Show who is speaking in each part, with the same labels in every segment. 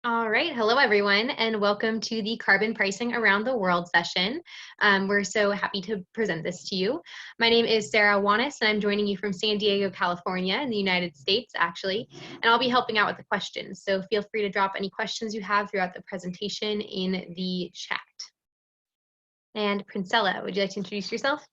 Speaker 1: All right. Hello, everyone, and welcome to the Carbon Pricing Around the World session. We're so happy to present this to you. My name is Sarah Wanis, and I'm joining you from San Diego, California, in the United States, actually, and I'll be helping out with the questions. So feel free to drop any questions you have throughout the presentation in the chat. And Princella, would you like to introduce yourself?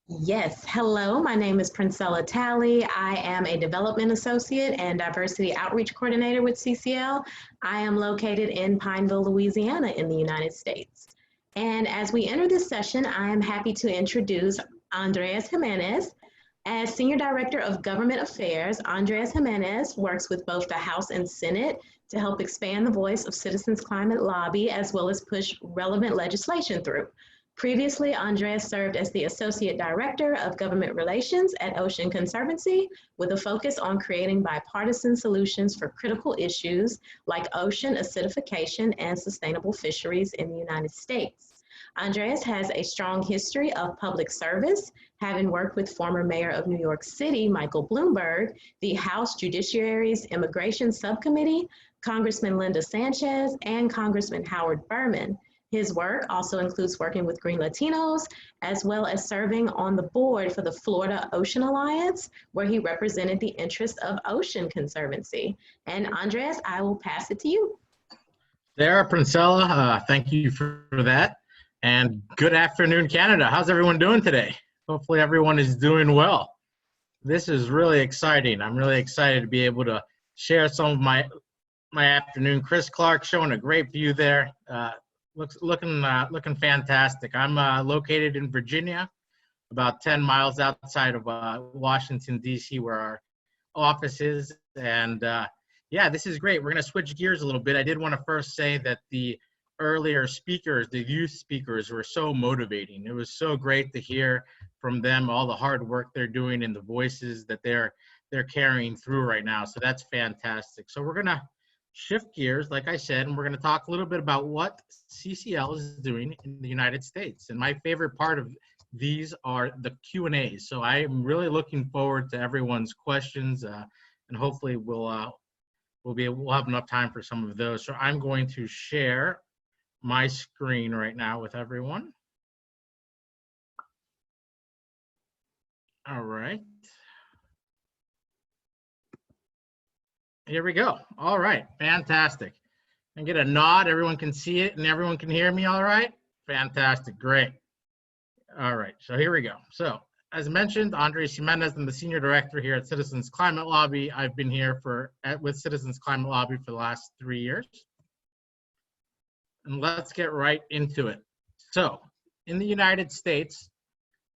Speaker 2: Yes, hello, my name is Princella Talley. I am a Development Associate and Diversity Outreach Coordinator with CCL. I am located in Pineville, Louisiana in the United States. And as we enter this session, I am happy to introduce Andres Jimenez. As Senior Director of Government Affairs, Andres Jimenez works with both the House and Senate to help expand the voice of Citizens Climate Lobby as well as push relevant legislation through. Previously, Andres served as the Associate Director of Government Relations at Ocean Conservancy with a focus on creating bipartisan solutions for critical issues like ocean acidification and sustainable fisheries in the United States. Andres has a strong history of public service, having worked with former Mayor of New York City, Michael Bloomberg, the House Judiciary's Immigration Subcommittee, Congressman Linda Sanchez, and Congressman Howard Berman. His work also includes working with Green Latinos, as well as serving on the board for the Florida Ocean Alliance, where he represented the interests of Ocean Conservancy. And Andres, I will pass it to you.
Speaker 3: Sarah, Princella, thank you for that. And good afternoon, Canada. How's everyone doing today? Hopefully everyone is doing well. This is really exciting. I'm really excited to be able to share some of my afternoon. Chris Clark showing a great view there. Looking fantastic. I'm located in Virginia, about 10 miles outside of Washington, D.C., where our office is. And yeah, this is great. We're going to switch gears a little bit. I did want to first say that the earlier speakers, the youth speakers, were so motivating. It was so great to hear from them, all the hard work they're doing and the voices that they're carrying through right now. So that's fantastic. So we're going to shift gears, like I said, and we're going to talk a little bit about what CCL is doing in the United States. And my favorite part of these are the Q&As. So I am really looking forward to everyone's questions, and hopefully we'll have enough time for some of those. So I'm going to share my screen right now with everyone. All right. Here we go. All right, fantastic. And get a nod, everyone can see it and everyone can hear me all right? Fantastic, great. All right, so here we go. So as mentioned, Andres Jimenez, I'm the Senior Director here at Citizens Climate Lobby. I've been here with Citizens Climate Lobby for the last 3 years. And let's get right into it. So in the United States,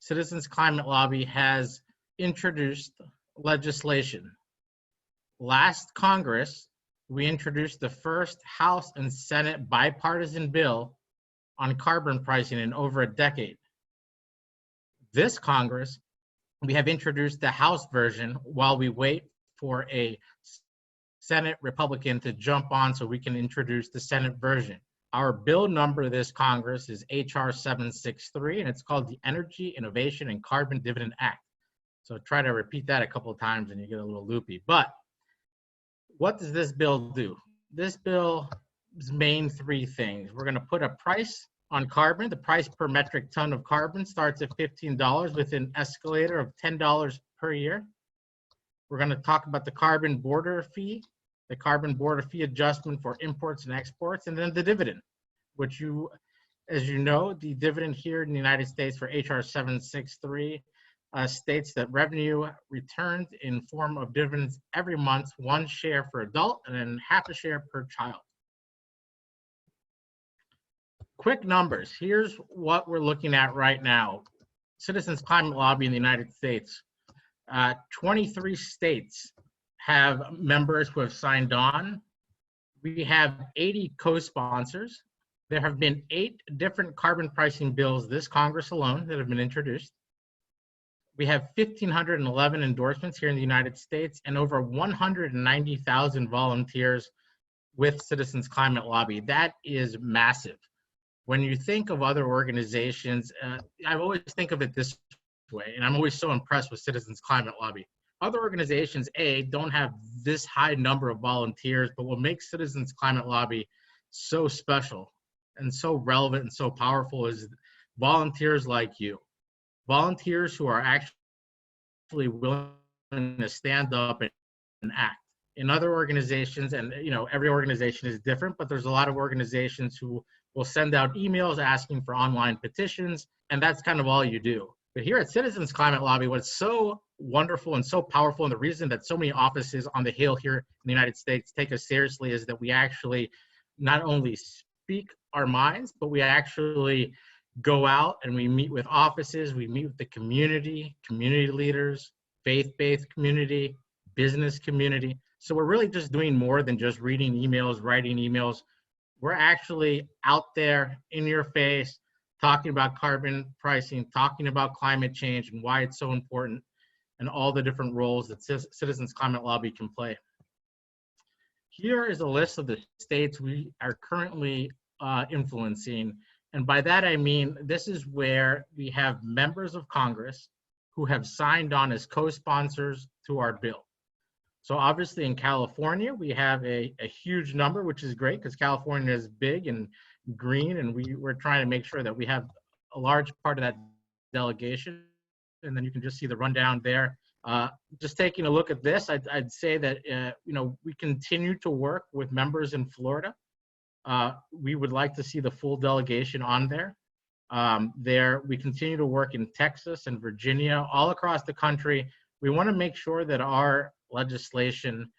Speaker 3: Citizens Climate Lobby has introduced legislation. Last Congress, we introduced the first House and Senate bipartisan bill on carbon pricing in over a decade. This Congress, we have introduced the House version while we wait for a Senate Republican to jump on so we can introduce the Senate version. Our bill number this Congress is HR 763, and it's called the Energy Innovation and Carbon Dividend Act. So try to repeat that a couple of times and you get a little loopy. But what does this bill do? This bill's main 3 things. We're going to put a price on carbon. The price per metric ton of carbon starts at $15 with an escalator of $10 per year. We're going to talk about the carbon border fee, the carbon border fee adjustment for imports and exports, and then the dividend, which as you know, the dividend here in the United States for HR 763 states that revenue returns in form of dividends every month, 1 share for adult and then half a share per child. Quick numbers. Here's what we're looking at right now. Citizens Climate Lobby in the United States. 23 states have members who have signed on. We have 80 co-sponsors. There have been 8 different carbon pricing bills this Congress alone that have been introduced. We have 1,511 endorsements here in the United States and over 190,000 volunteers with Citizens Climate Lobby. That is massive. When you think of other organizations, I always think of it this way, and I'm always so impressed with Citizens Climate Lobby. other organizations, don't have this high number of volunteers, but what makes Citizens Climate Lobby so special and so relevant and so powerful is volunteers like you. Volunteers who are actually willing to stand up and act. In other organizations, and every organization is different, but there's a lot of organizations who will send out emails asking for online petitions, and that's kind of all you do. But here at Citizens Climate Lobby, what's so wonderful and so powerful, and the reason that so many offices on the Hill here in the United States take us seriously, is that we actually not only speak our minds, but we actually go out and we meet with offices, we meet with the community leaders, faith-based community, business community. So we're really just doing more than just reading emails, writing emails. We're actually out there in your face, talking about carbon pricing, talking about climate change and why it's so important, and all the different roles that Citizens Climate Lobby can play. Here is a list of the states we are currently influencing. And by that, I mean, this is where we have members of Congress who have signed on as co-sponsors to our bill. So obviously in California, we have a huge number, which is great because California is big and green, and we're trying to make sure that we have a large part of that delegation. And then you can just see the rundown there. Just taking a look at this, I'd say that we continue to work with members in Florida. We would like to see the full delegation on there. We continue to work in Texas and Virginia, all across the country. We want to make sure that our legislation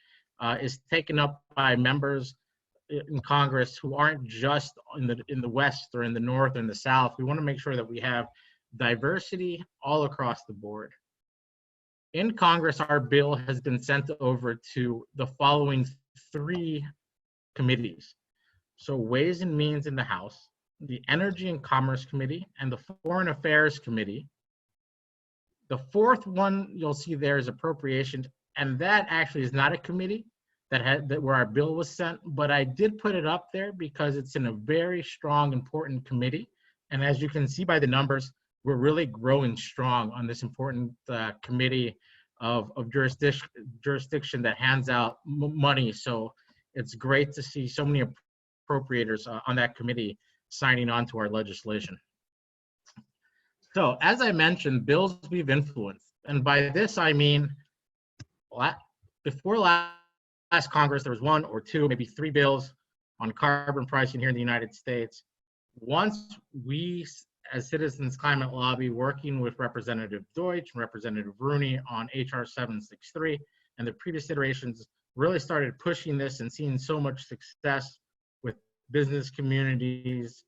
Speaker 3: is taken up by members in Congress who aren't just in the West or in the North or in the South. We want to make sure that we have diversity all across the board. In Congress, our bill has been sent over to the following 3 committees. So Ways and Means in the House, the Energy and Commerce Committee, and the Foreign Affairs Committee. The 4th one you'll see there is Appropriations, and that actually is not a committee where our bill was sent, but I did put it up there because it's in a very strong, important committee. And as you can see by the numbers, we're really growing strong on this important committee of jurisdiction that hands out money. So it's great to see so many appropriators on that committee signing on to our legislation. So as I mentioned, bills we've influenced. And by this, I mean, before last Congress, there was 1 or 2, maybe 3 bills on carbon pricing here in the United States. Once we, as Citizens Climate Lobby, working with Representative Deutsch and Representative Rooney on HR 763 and the previous iterations, really started pushing this and seeing so much success with business communities,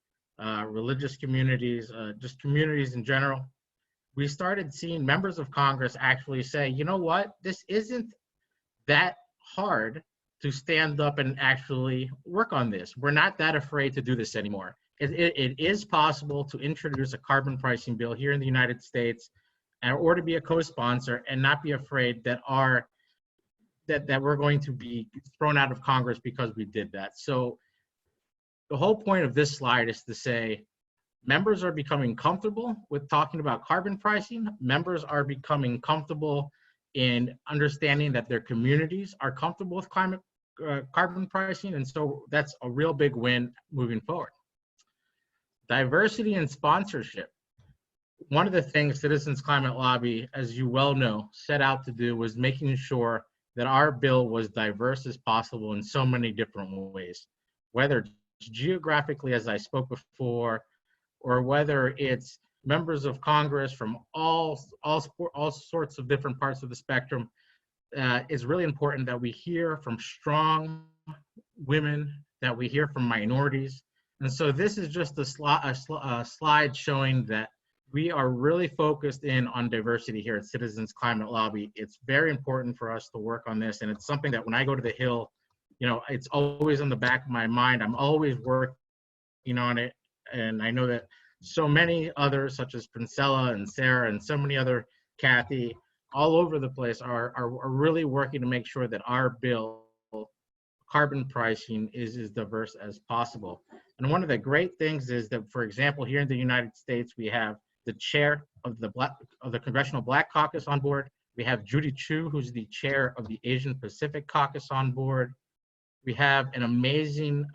Speaker 3: religious communities, just communities in general. We started seeing members of Congress actually say, you know what, this isn't that hard to stand up and actually work on this. We're not that afraid to do this anymore. It is possible to introduce a carbon pricing bill here in the United States, or to be a co-sponsor and not be afraid that we're going to be thrown out of Congress because we did that. So the whole point of this slide is to say, members are becoming comfortable with talking about carbon pricing. Members are becoming comfortable in understanding that their communities are comfortable with carbon pricing. And so that's a real big win moving forward. Diversity and sponsorship. One of the things Citizens Climate Lobby, as you well know, set out to do was making sure that our bill was diverse as possible in so many different ways, whether it's geographically, as I spoke before, or whether it's members of Congress from all sorts of different parts of the spectrum. It's really important that we hear from strong women, that we hear from minorities. And so this is just a slide showing that we are really focused in on diversity here at Citizens Climate Lobby. It's very important for us to work on this, and it's something that when I go to the Hill, it's always on the back of my mind. I'm always working on it, and I know that so many others, such as Princella and Sarah and so many other, Cathy, all over the place are really working to make sure that our bill, carbon pricing, is as diverse as possible. And one of the great things is that, for example, here in the United States, we have the chair of the Congressional Black Caucus on board. We have Judy Chu, who's the chair of the Asian Pacific Caucus on board. We have an amazing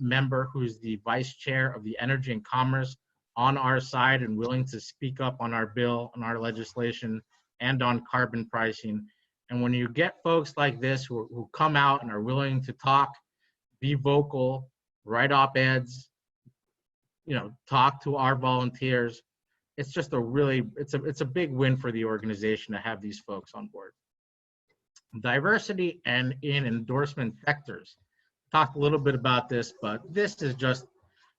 Speaker 3: member who's the vice chair of the Energy and Commerce on our side and willing to speak up on our bill, on our legislation, and on carbon pricing. And when you get folks like this who come out and are willing to talk, be vocal, write op-eds, talk to our volunteers, it's just it's a big win for the organization to have these folks on board. Diversity and in endorsement sectors. Talked a little bit about this, but this is just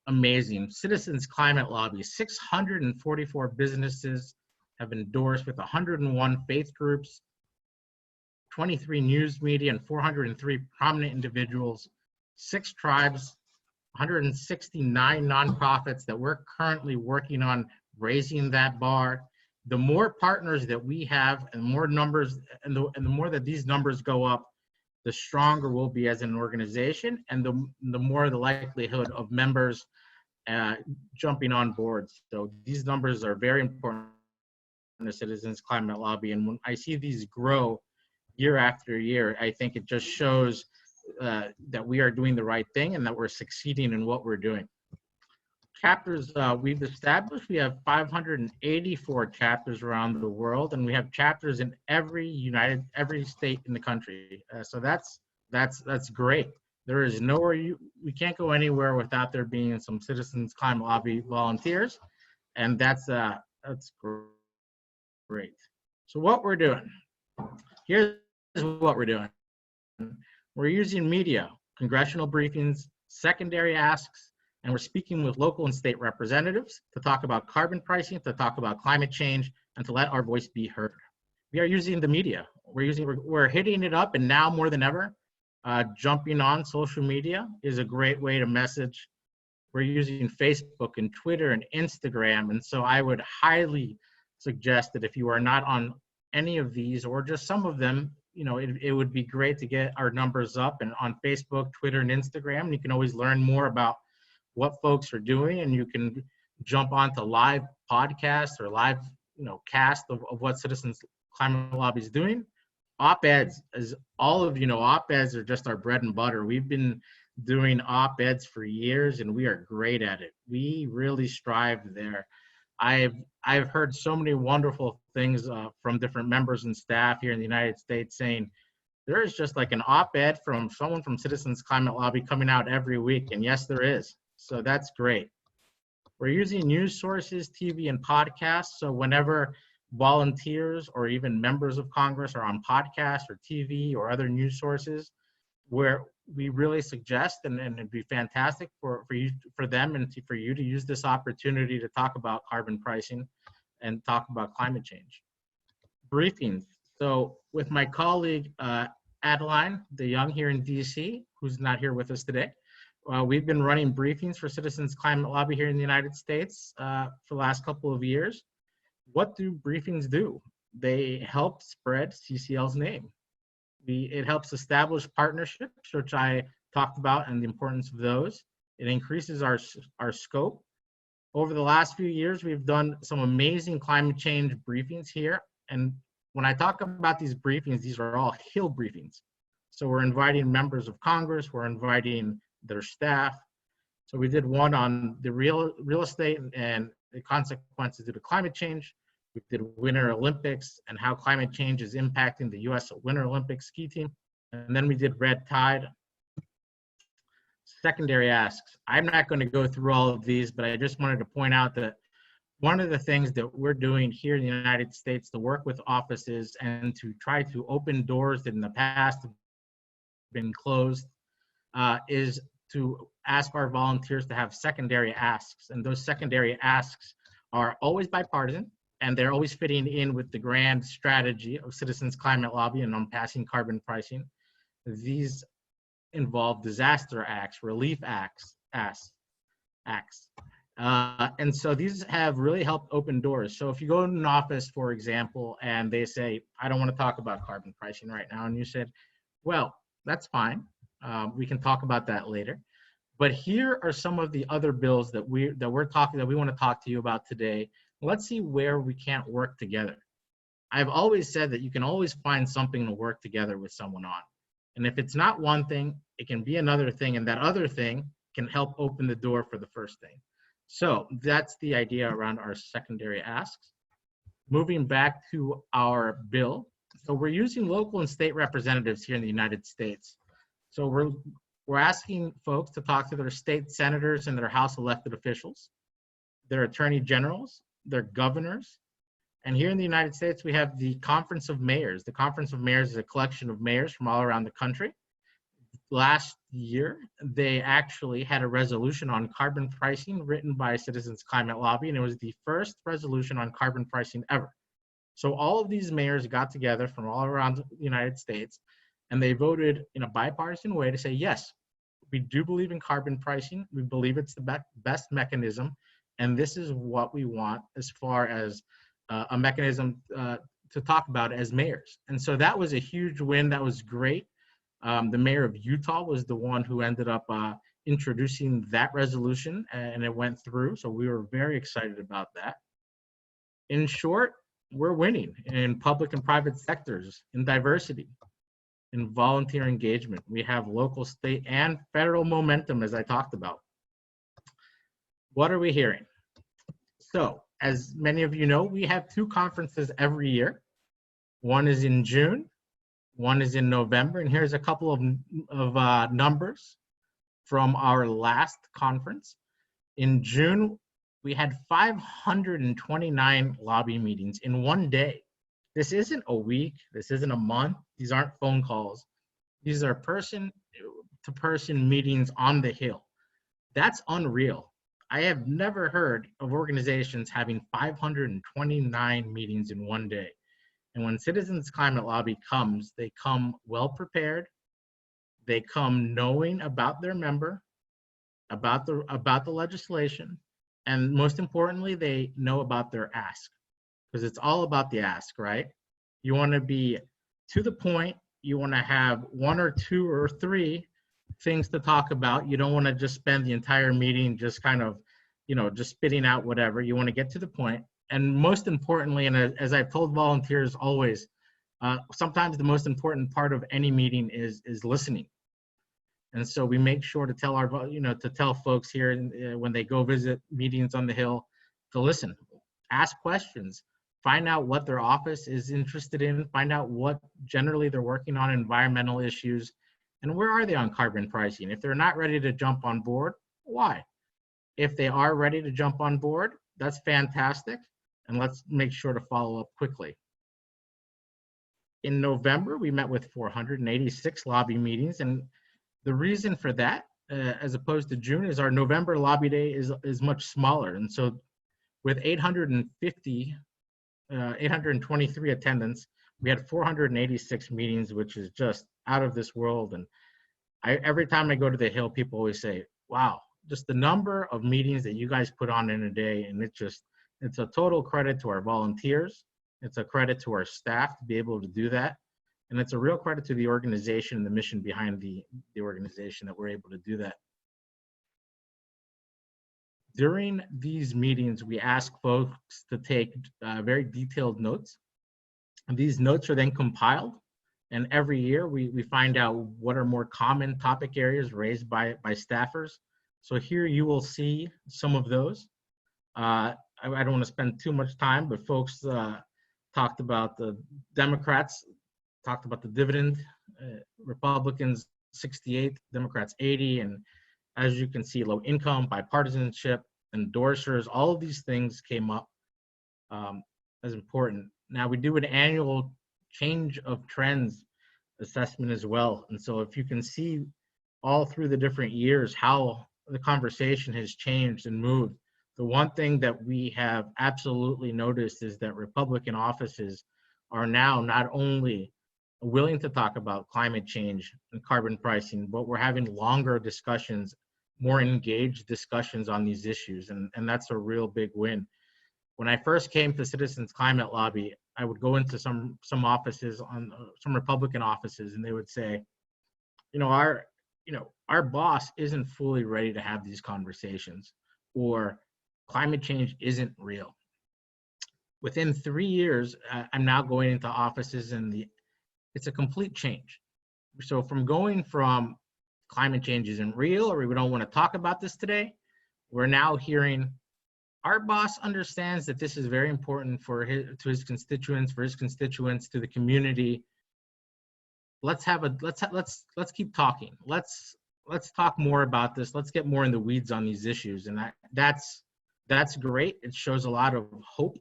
Speaker 3: amazing. Citizens Climate Lobby, 644 businesses have endorsed with 101 faith groups, 23 news media, and 403 prominent individuals, 6 tribes, 169 nonprofits that we're currently working on raising that bar. The more partners that we have and more numbers, and the more that these numbers go up, the stronger we'll be as an organization, and the more the likelihood of members jumping on board. So these numbers are very important in the Citizens Climate Lobby. And when I see these grow year after year, I think it just shows that we are doing the right thing and that we're succeeding in what we're doing. Chapters we've established, we have 584 chapters around the world, and we have chapters in every state in the country. So that's great. There is nowhere we can't go anywhere without there being some Citizens Climate Lobby volunteers, and that's great. So what we're doing, here's what we're doing. We're using media, congressional briefings, secondary asks, and we're speaking with local and state representatives to talk about carbon pricing, to talk about climate change, and to let our voice be heard. We are using the media. We're hitting it up, and now more than ever, jumping on social media is a great way to message. We're using Facebook and Twitter and Instagram, and so I would highly suggest that if you are not on any of these or just some of them, it would be great to get our numbers up and on Facebook, Twitter, and Instagram. You can always learn more about what folks are doing, and you can jump onto live podcasts or live cast of what Citizens Climate Lobby is doing. Op-eds, as all of you know, op-eds are just our bread and butter. We've been doing op-eds for years, and we are great at it. We really strive there. I've heard so many wonderful things from different members and staff here in the United States saying there is just like an op-ed from someone from Citizens Climate Lobby coming out every week, and yes, there is. So that's great. We're using news sources, TV, and podcasts. So whenever volunteers or even members of Congress are on podcasts or TV or other news sources, where we really suggest, and it'd be fantastic for them and for you to use this opportunity to talk about carbon pricing and talk about climate change. Briefings. So with my colleague, Adeline DeYoung here in DC, who's not here with us today, we've been running briefings for Citizens Climate Lobby here in the United States for the last couple of years. What do briefings do? They help spread CCL's name. It helps establish partnerships, which I talked about, and the importance of those. It increases our scope. Over the last few years, we've done some amazing climate change briefings here. And when I talk about these briefings, these are all Hill briefings. So we're inviting members of Congress, we're inviting their staff. So we did one on the real estate and the consequences due to climate change. We did Winter Olympics and how climate change is impacting the U.S. Winter Olympics ski team. And then we did Red Tide. Secondary asks. I'm not going to go through all of these, but I just wanted to point out that one of the things that we're doing here in the United States to work with offices and to try to open doors that in the past have been closed is to ask our volunteers to have secondary asks. And those secondary asks are always bipartisan, and they're always fitting in with the grand strategy of Citizens Climate Lobby and on passing carbon pricing. These involve disaster acts, relief acts. And so these have really helped open doors. So if you go in an office, for example, and they say, I don't want to talk about carbon pricing right now, and you said, well, that's fine. We can talk about that later. But here are some of the other bills that we want to talk to you about today. Let's see where we can't work together. I've always said that you can always find something to work together with someone on. And if it's not one thing, it can be another thing, and that other thing can help open the door for the first thing. So that's the idea around our secondary asks. Moving back to our bill. So we're using local and state representatives here in the United States. So we're asking folks to talk to their state senators and their House elected officials, their attorney generals, their governors. And here in the United States, we have the Conference of Mayors. The Conference of Mayors is a collection of mayors from all around the country. Last year, they actually had a resolution on carbon pricing written by Citizens Climate Lobby, and it was the first resolution on carbon pricing ever. So all of these mayors got together from all around the United States, and they voted in a bipartisan way to say, yes, we do believe in carbon pricing. We believe it's the best mechanism, and this is what we want as far as a mechanism to talk about as mayors. And so that was a huge win. That was great. The mayor of Utah was the one who ended up introducing that resolution, and it went through. So we were very excited about that. In short, we're winning in public and private sectors, in diversity, in volunteer engagement. We have local, state, and federal momentum, as I talked about. What are we hearing? So, as many of you know, we have two conferences every year. One is in June, one is in November, and here's a couple of numbers from our last conference. In June, we had 529 lobby meetings in one day. This isn't a week, this isn't a month, these aren't phone calls. These are person-to-person meetings on the Hill. That's unreal. I have never heard of organizations having 529 meetings in one day. And when Citizens Climate Lobby comes, they come well prepared. They come knowing about their member, about the legislation, and most importantly, they know about their ask, because it's all about the ask, right? You want to be to the point. You want to have one or two or three things to talk about. You don't want to just spend the entire meeting just kind of, just spitting out whatever. You want to get to the point. And most importantly, and as I've told volunteers always, sometimes the most important part of any meeting is listening. And so we make sure to tell to tell folks here when they go visit meetings on the Hill to listen, ask questions, find out what their office is interested in, find out what generally they're working on, environmental issues, and where are they on carbon pricing. If they're not ready to jump on board, why? If they are ready to jump on board, that's fantastic, and let's make sure to follow up quickly. In November, we met with 486 lobby meetings, and the reason for that, as opposed to June, is our November lobby day is much smaller. And so with 823 attendance, we had 486 meetings, which is just out of this world. And every time I go to the Hill, people always say, wow, just the number of meetings that you guys put on in a day. And it's a total credit to our volunteers. It's a credit to our staff to be able to do that. And it's a real credit to the organization and the mission behind the organization that we're able to do that. During these meetings, we ask folks to take very detailed notes. And these notes are then compiled. And every year we find out what are more common topic areas raised by staffers. So here you will see some of those. I don't want to spend too much time, but folks talked about the Democrats, talked about the dividend, Republicans 68, Democrats 80, and as you can see, low income, bipartisanship, endorsers, all of these things came up as important. Now we do an annual change of trends assessment as well. And so if you can see all through the different years how the conversation has changed and moved, the one thing that we have absolutely noticed is that Republican offices are now not only willing to talk about climate change and carbon pricing, but we're having longer discussions, more engaged discussions on these issues, and that's a real big win. When I first came to Citizens Climate Lobby, I would go into some offices, some Republican offices, and they would say, our boss isn't fully ready to have these conversations, or climate change isn't real. within 3 years, I'm now going into offices, and it's a complete change. So from going from climate change isn't real, or we don't want to talk about this today, we're now hearing our boss understands that this is very important to his constituents, to the community. Let's keep talking. Let's talk more about this. Let's get more in the weeds on these issues. And that's great. It shows a lot of hope,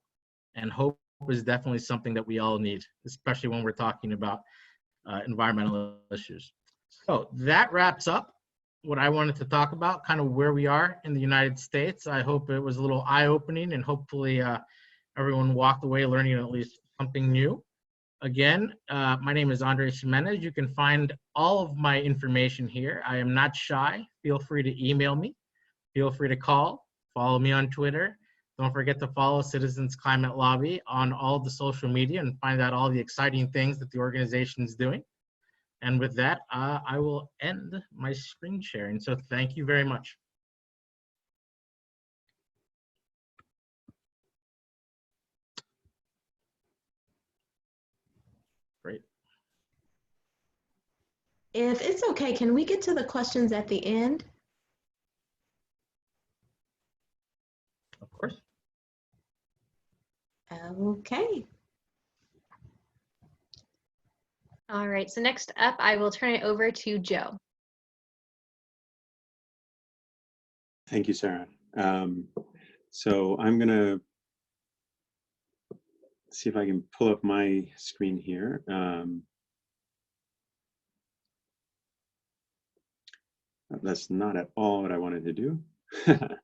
Speaker 3: and hope is definitely something that we all need, especially when we're talking about environmental issues. So that wraps up what I wanted to talk about, kind of where we are in the United States. I hope it was a little eye-opening, and hopefully everyone walked away learning at least something new. Again, my name is Jimenez. You can find all of my information here. I am not shy. Feel free to email me. Feel free to call. Follow me on Twitter. Don't forget to follow Citizens Climate Lobby on all the social media and find out all the exciting things that the organization is doing. And with that, I will end my screen sharing. So thank you very much. Great.
Speaker 2: If it's okay, can we get to the questions at the end?
Speaker 3: Of course.
Speaker 2: Okay.
Speaker 1: All right, so next up, I will turn it over to Joe.
Speaker 4: Thank you, Sarah. So I'm gonna see if I can pull up my screen here. That's not at all what I wanted to do. Let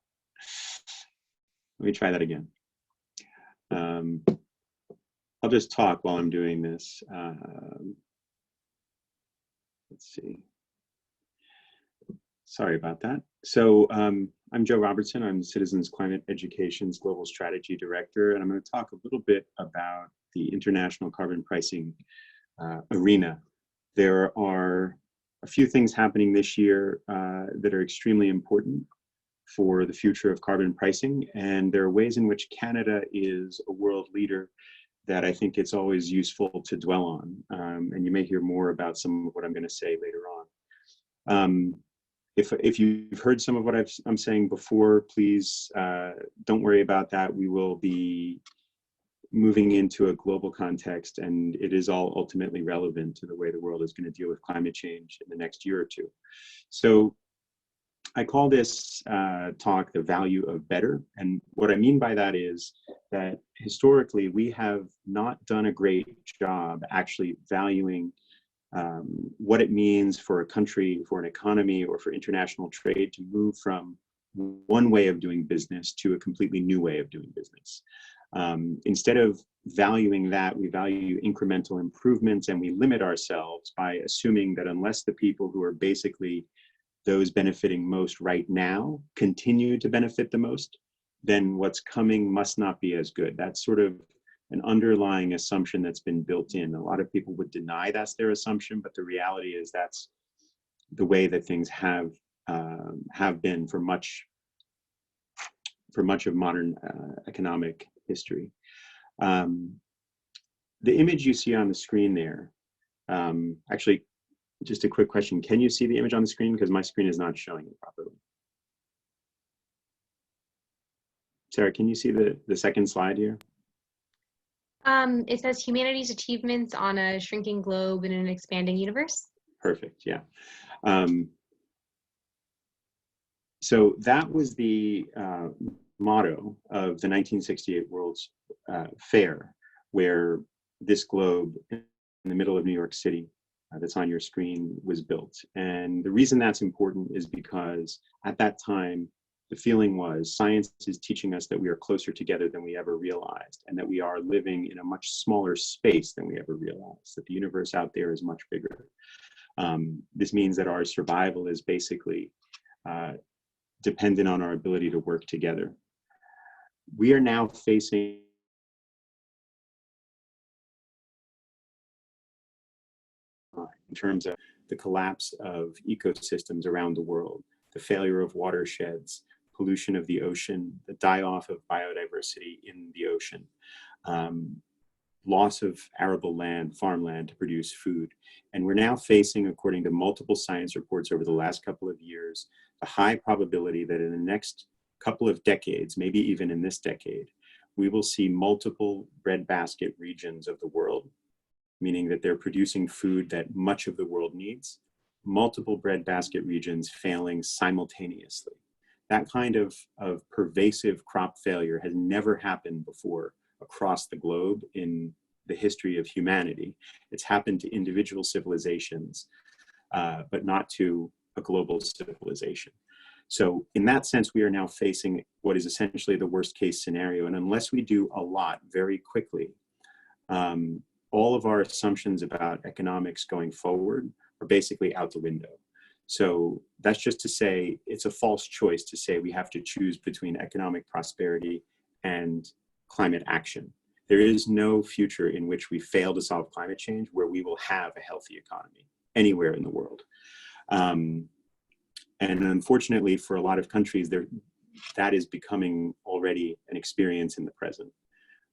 Speaker 4: me try that again. I'll just talk while I'm doing this. Let's see. Sorry about that. So I'm Joe Robertson. I'm Citizens Climate Education's Global Strategy Director, and I'm going to talk a little bit about the international carbon pricing arena. There are a few things happening this year that are extremely important for the future of carbon pricing, and there are ways in which Canada is a world leader that I think it's always useful to dwell on. And you may hear more about some of what I'm going to say later on. If you've heard some of what I'm saying before, please don't worry about that. We will be moving into a global context, and it is all ultimately relevant to the way the world is going to deal with climate change in the next year or two. So I call this talk the value of better. And what I mean by that is that historically we have not done a great job actually valuing what it means for a country, for an economy, or for international trade to move from one way of doing business to a completely new way of doing business. Instead of valuing that, we value incremental improvements, and we limit ourselves by assuming that unless the people who are basically those benefiting most right now continue to benefit the most, then what's coming must not be as good. That's sort of an underlying assumption that's been built in. A lot of people would deny that's their assumption, but the reality is that's the way that things have been for much of modern economic history. The image you see on the screen there, actually, just a quick question. Can you see the image on the screen? Because my screen is not showing it properly. Sarah, can you see the second slide here?
Speaker 1: It says humanity's achievements on a shrinking globe in an expanding universe.
Speaker 4: Perfect, yeah. So that was the motto of the 1968 World's Fair, where this globe in the middle of New York City that's on your screen was built. And the reason that's important is because at that time, the feeling was science is teaching us that we are closer together than we ever realized, and that we are living in a much smaller space than we ever realized, that the universe out there is much bigger. This means that our survival is basically dependent on our ability to work together. We are now facing in terms of the collapse of ecosystems around the world, the failure of watersheds, pollution of the ocean, the die-off of biodiversity in the ocean. loss of arable land, farmland to produce food. And we're now facing, according to multiple science reports over the last couple of years, a high probability that in the next couple of decades, maybe even in this decade, we will see multiple breadbasket regions of the world, meaning that they're producing food that much of the world needs, multiple breadbasket regions failing simultaneously. That kind of pervasive crop failure has never happened before across the globe in the history of humanity. It's happened to individual civilizations, but not to a global civilization. So in that sense, we are now facing what is essentially the worst case scenario. And unless we do a lot very quickly, all of our assumptions about economics going forward are basically out the window. So that's just to say it's a false choice to say we have to choose between economic prosperity and climate action. There is no future in which we fail to solve climate change where we will have a healthy economy anywhere in the world. And unfortunately, for a lot of countries, that is becoming already an experience in the present,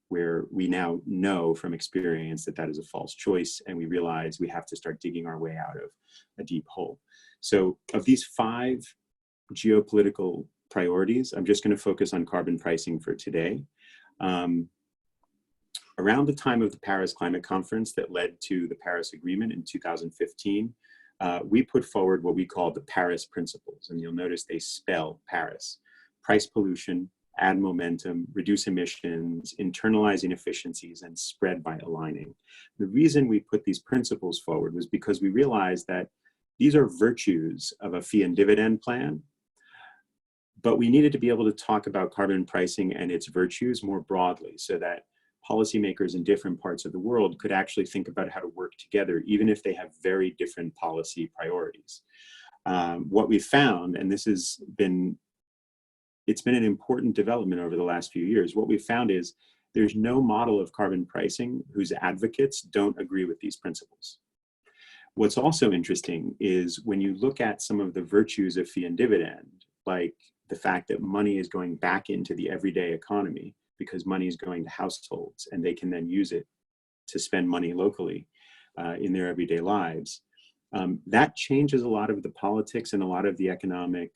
Speaker 4: where we now know from experience that that is a false choice, and we realize we have to start digging our way out of a deep hole. So of these 5 geopolitical priorities, I'm just going to focus on carbon pricing for today. Around the time of the Paris Climate Conference that led to the Paris Agreement in 2015, we put forward what we call the Paris Principles, and you'll notice they spell Paris: price pollution, add momentum, reduce emissions, internalize inefficiencies, and spread by aligning. The reason we put these principles forward was because we realized that these are virtues of a fee and dividend plan, but we needed to be able to talk about carbon pricing and its virtues more broadly so that policymakers in different parts of the world could actually think about how to work together, even if they have very different policy priorities. What we found, and it's been an important development over the last few years, what we found is there's no model of carbon pricing whose advocates don't agree with these principles. What's also interesting is when you look at some of the virtues of fee and dividend, like the fact that money is going back into the everyday economy because money is going to households and they can then use it to spend money locally in their everyday lives. That changes a lot of the politics and a lot of the economic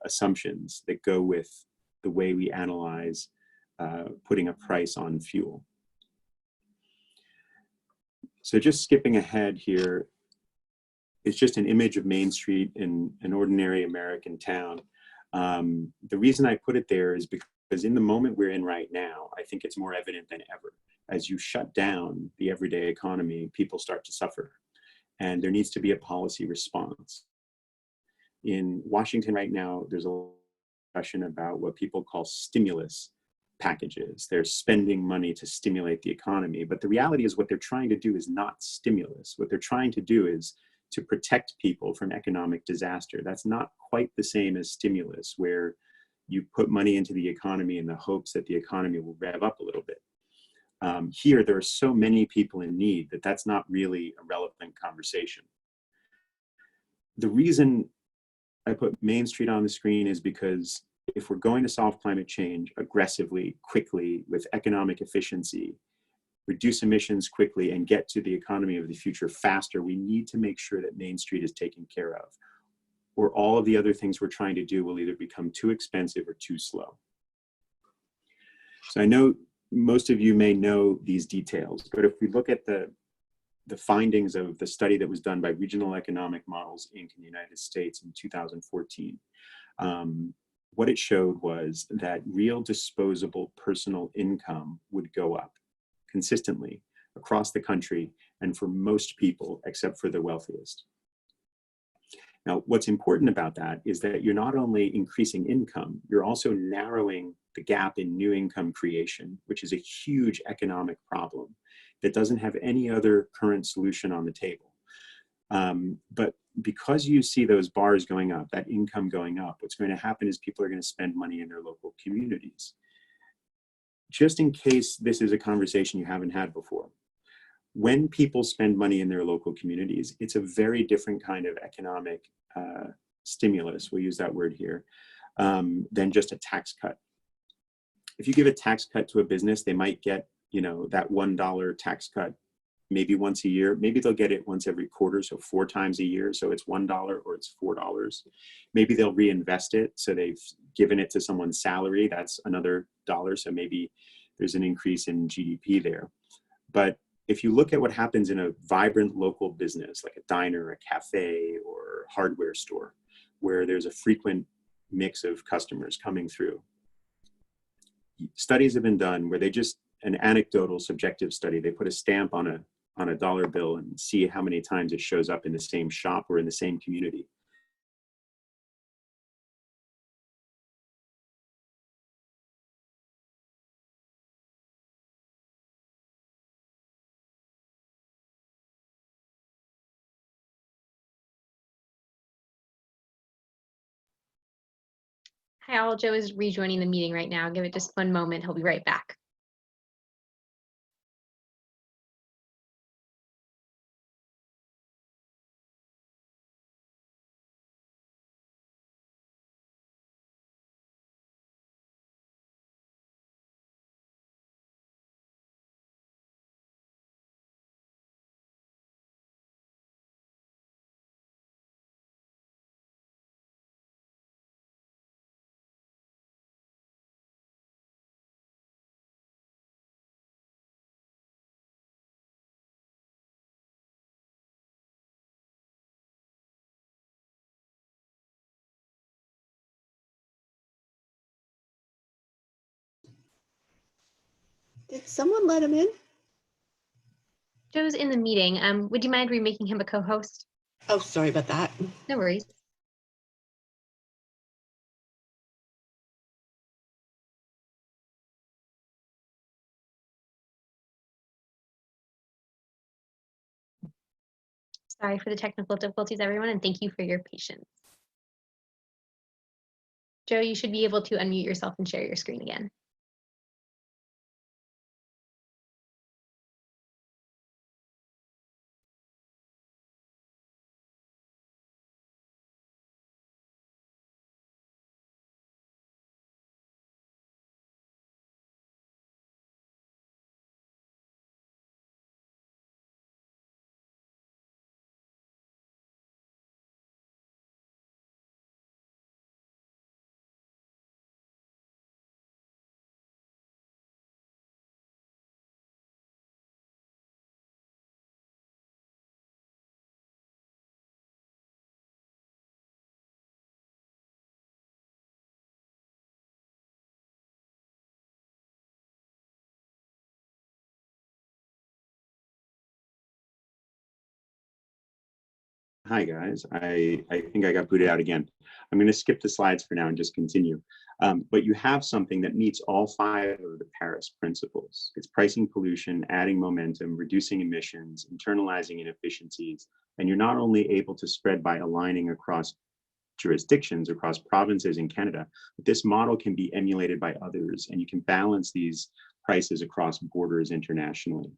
Speaker 4: assumptions that go with the way we analyze putting a price on fuel. So just skipping ahead here, it's just an image of Main Street in an ordinary American town. The reason I put it there is because in the moment we're in right now, I think it's more evident than ever. As you shut down the everyday economy, people start to suffer, and there needs to be a policy response. In Washington right now, there's a discussion about what people call stimulus packages. They're spending money to stimulate the economy, but the reality is what they're trying to do is not stimulus. What they're trying to do is to protect people from economic disaster. That's not quite the same as stimulus, where you put money into the economy in the hopes that the economy will rev up a little bit. Here, there are so many people in need that that's not really a relevant conversation. The reason I put Main Street on the screen is because if we're going to solve climate change aggressively, quickly, with economic efficiency, reduce emissions quickly, and get to the economy of the future faster, we need to make sure that Main Street is taken care of, or all of the other things we're trying to do will either become too expensive or too slow. So I know most of you may know these details, but if we look at the findings of the study that was done by Regional Economic Models, Inc. in the United States in 2014, what it showed was that real disposable personal income would go up consistently across the country and for most people except for the wealthiest. Now, what's important about that is that you're not only increasing income, you're also narrowing the gap in new income creation, which is a huge economic problem that doesn't have any other current solution on the table. But because you see those bars going up, that income going up, what's going to happen is people are going to spend money in their local communities. Just in case this is a conversation you haven't had before, when people spend money in their local communities, it's a very different kind of economic stimulus, we'll use that word here, than just a tax cut. If you give a tax cut to a business, they might get that $1 tax cut maybe once a year. Maybe they'll get it once every quarter, so 4 times a year. So it's $1 or it's $4. Maybe they'll reinvest it. So they've given it to someone's salary. That's another $1. So maybe there's an increase in GDP there. But if you look at what happens in a vibrant local business, like a diner, a cafe, or hardware store, where there's a frequent mix of customers coming through, studies have been done where they just, an anecdotal subjective study, they put a stamp on a dollar bill and see how many times it shows up in the same shop or in the same community.
Speaker 1: Hi all, Joe is rejoining the meeting right now. Give it just one moment, he'll be right back.
Speaker 5: Did someone let him in?
Speaker 1: Joe's in the meeting. Would you mind remaking him a co-host?
Speaker 5: Oh, sorry about that.
Speaker 1: No worries. Sorry for the technical difficulties, everyone, and thank you for your patience. Joe, you should be able to unmute yourself and share your screen again.
Speaker 4: Hi guys, I think I got booted out again. I'm going to skip the slides for now and just continue. But you have something that meets all 5 of the Paris principles. It's pricing pollution, adding momentum, reducing emissions, internalizing inefficiencies. And you're not only able to spread by aligning across jurisdictions, across provinces in Canada, but this model can be emulated by others, and you can balance these prices across borders internationally.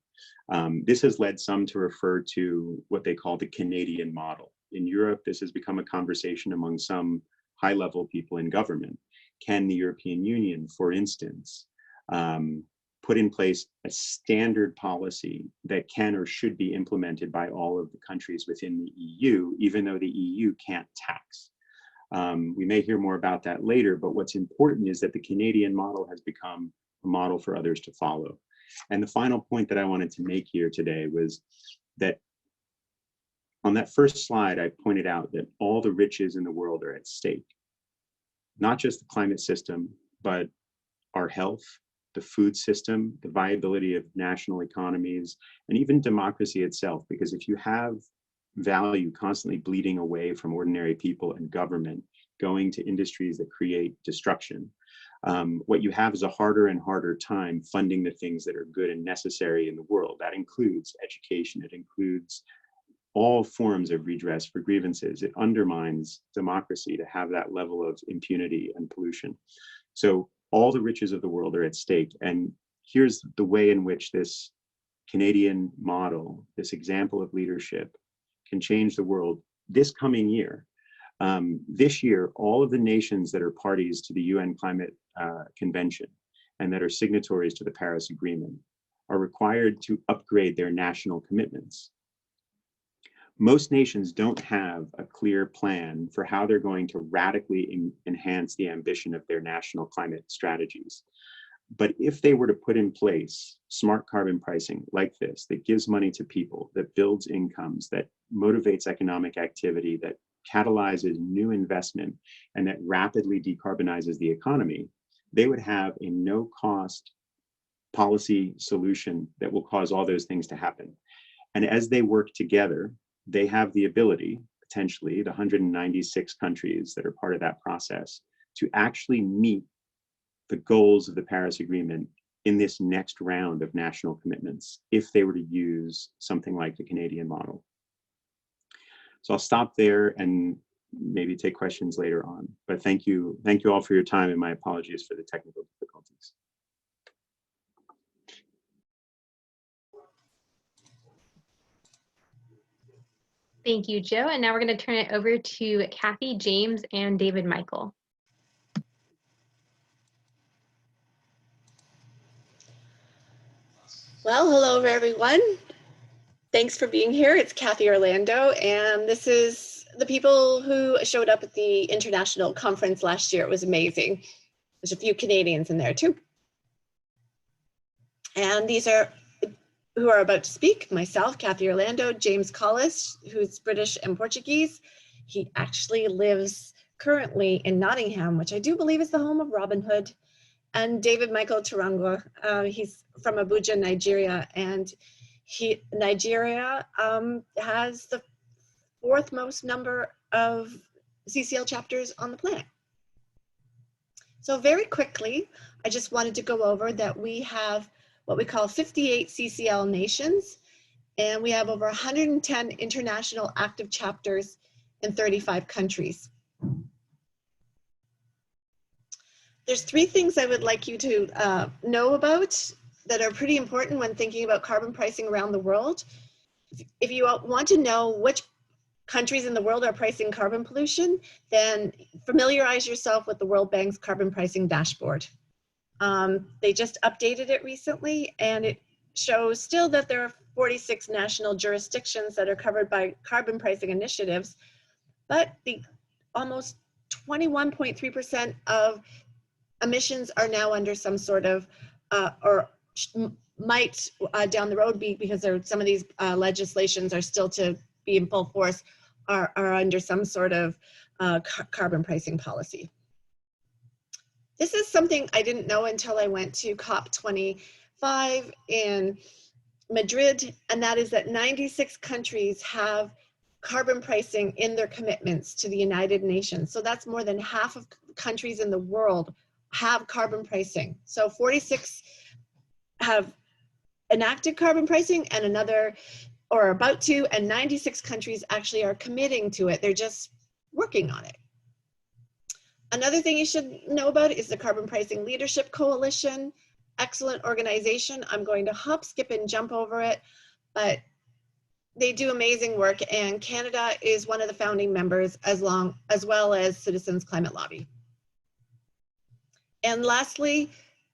Speaker 4: This has led some to refer to what they call the Canadian model. In Europe, this has become a conversation among some high-level people in government. Can the European Union, for instance, put in place a standard policy that can or should be implemented by all of the countries within the EU, even though the EU can't tax? We may hear more about that later, but what's important is that the Canadian model has become a model for others to follow. And the final point that I wanted to make here today was that on that first slide, I pointed out that all the riches in the world are at stake. Not just the climate system, but our health, the food system, the viability of national economies, and even democracy itself. Because if you have value constantly bleeding away from ordinary people and government, going to industries that create destruction, what you have is a harder and harder time funding the things that are good and necessary in the world. That includes education. It includes all forms of redress for grievances. It undermines democracy to have that level of impunity and pollution. So all the riches of the world are at stake. And here's the way in which this Canadian model, this example of leadership, can change the world this coming year. This year, all of the nations that are parties to the UN Climate Convention and that are signatories to the Paris Agreement are required to upgrade their national commitments. Most nations don't have a clear plan for how they're going to radically enhance the ambition of their national climate strategies. But if they were to put in place smart carbon pricing like this, that gives money to people, that builds incomes, that motivates economic activity, that catalyzes new investment, and that rapidly decarbonizes the economy, they would have a no-cost policy solution that will cause all those things to happen. And as they work together, they have the ability, potentially, the 196 countries that are part of that process, to actually meet the goals of the Paris Agreement in this next round of national commitments, if they were to use something like the Canadian model. So I'll stop there and maybe take questions later on. But thank you all for your time, and my apologies for the technical difficulties.
Speaker 1: Thank you, Joe. And now we're going to turn it over to Cathy, James, and David Michael.
Speaker 5: Well, hello everyone. Thanks for being here. It's Cathy Orlando, and this is the people who showed up at the international conference last year. It was amazing. There's a few Canadians in there too. And these are who are about to speak: myself, Cathy Orlando, James Collis, who's British and Portuguese. He actually lives currently in Nottingham, which I do believe is the home of Robin Hood. And David Michael Terunga, he's from Abuja, Nigeria, and Nigeria has the 4th most number of CCL chapters on the planet. So very quickly, I just wanted to go over that we have what we call 58 CCL nations, and we have over 110 international active chapters in 35 countries. There's 3 things I would like you to know about that are pretty important when thinking about carbon pricing around the world. If you want to know which countries in the world are pricing carbon pollution, then familiarize yourself with the World Bank's carbon pricing dashboard. They just updated it recently, and it shows still that there are 46 national jurisdictions that are covered by carbon pricing initiatives, but the almost 21.3% of emissions are now under some sort of, or might down the road be, because some of these legislations are still to be in full force, are under some sort of carbon pricing policy. This is something I didn't know until I went to COP25 in Madrid, and that is that 96 countries have carbon pricing in their commitments to the United Nations. So that's more than half of countries in the world have carbon pricing. So 46 have enacted carbon pricing, and another, or about to, and 96 countries actually are committing to it. They're just working on it. Another thing you should know about is the Carbon Pricing Leadership Coalition. Excellent organization. I'm going to hop, skip, and jump over it, but they do amazing work, and Canada is one of the founding members, as well as Citizens Climate Lobby. And lastly,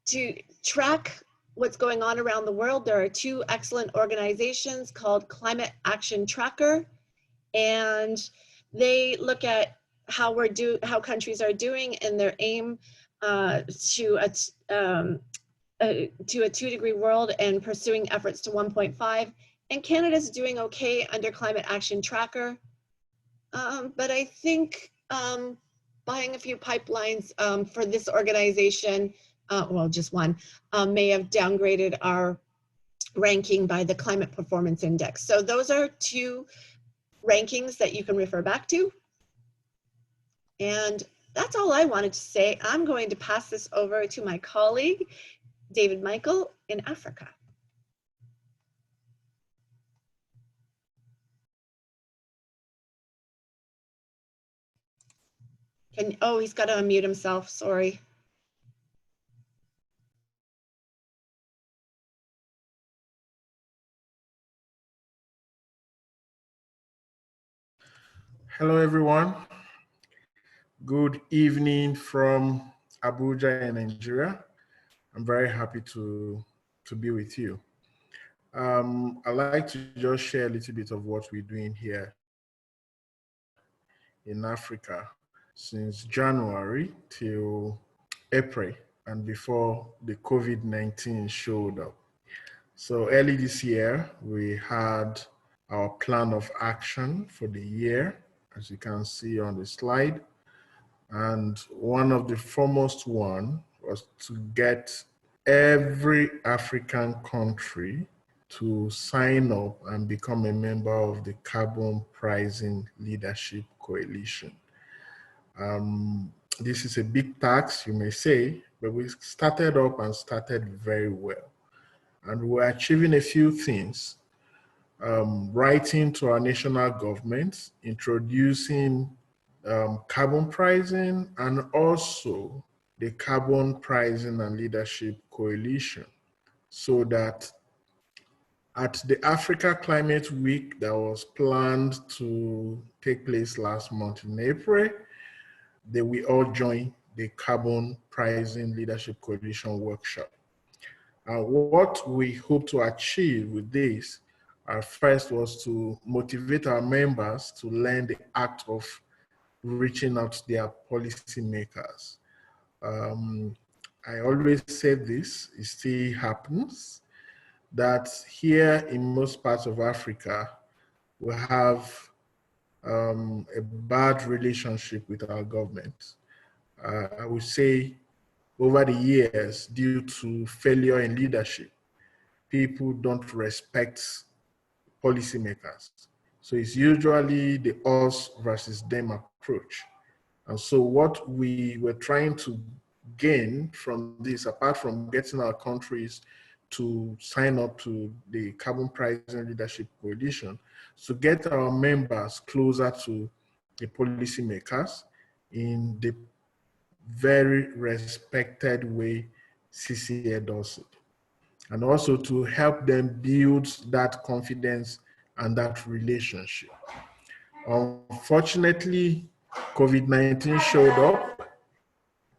Speaker 5: to track what's going on around the world, there are 2 excellent organizations called Climate Action Tracker, and they look at how countries are doing in their aim to a 2-degree world and pursuing efforts to 1.5. And Canada's doing okay under Climate Action Tracker, but I think buying a few pipelines for this organization, well, just one, may have downgraded our ranking by the Climate Performance Index. So those are 2 rankings that you can refer back to. And that's all I wanted to say. I'm going to pass this over to my colleague, David Michael, in Africa. Oh, he's got to unmute himself, sorry.
Speaker 6: Hello, everyone. Good evening from Abuja in Nigeria. I'm very happy to be with you. I'd like to just share a little bit of what we're doing here in Africa since January till April and before the COVID-19 showed up. So early this year, we had our plan of action for the year, as you can see on the slide. And one of the foremost one was to get every African country to sign up and become a member of the Carbon Pricing Leadership Coalition. This is a big task, you may say, but we started up and started very well. And we're achieving a few things. Writing to our national governments, introducing carbon pricing, and also the Carbon Pricing and Leadership Coalition, so that at the Africa Climate Week that was planned to take place last month in April, that we all join the Carbon Pricing Leadership Coalition workshop. What we hope to achieve with this, first was to motivate our members to learn the act of reaching out to their policymakers. I always say this, it still happens, that here in most parts of Africa, we have a bad relationship with our government. I would say over the years, due to failure in leadership, people don't respect policymakers. So it's usually the us versus them approach. And so what we were trying to gain from this, apart from getting our countries to sign up to the Carbon Pricing Leadership Coalition, to get our members closer to the policymakers in the very respected way CCA does it. And also to help them build that confidence and that relationship. Unfortunately, COVID-19 showed up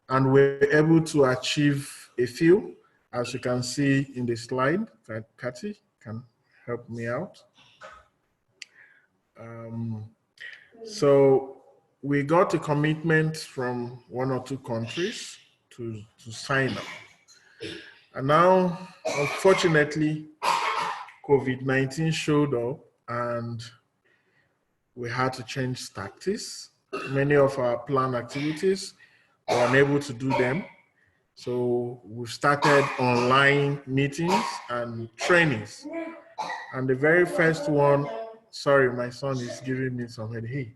Speaker 6: and we're able to achieve a few, as you can see in the slide. Cathy can help me out. So we got a commitment from one or two countries to sign up. And now, unfortunately, COVID-19 showed up and we had to change tactics. Many of our planned activities were unable to do them. So we started online meetings and trainings. And the very first one, sorry, my son is giving me some head. Hey.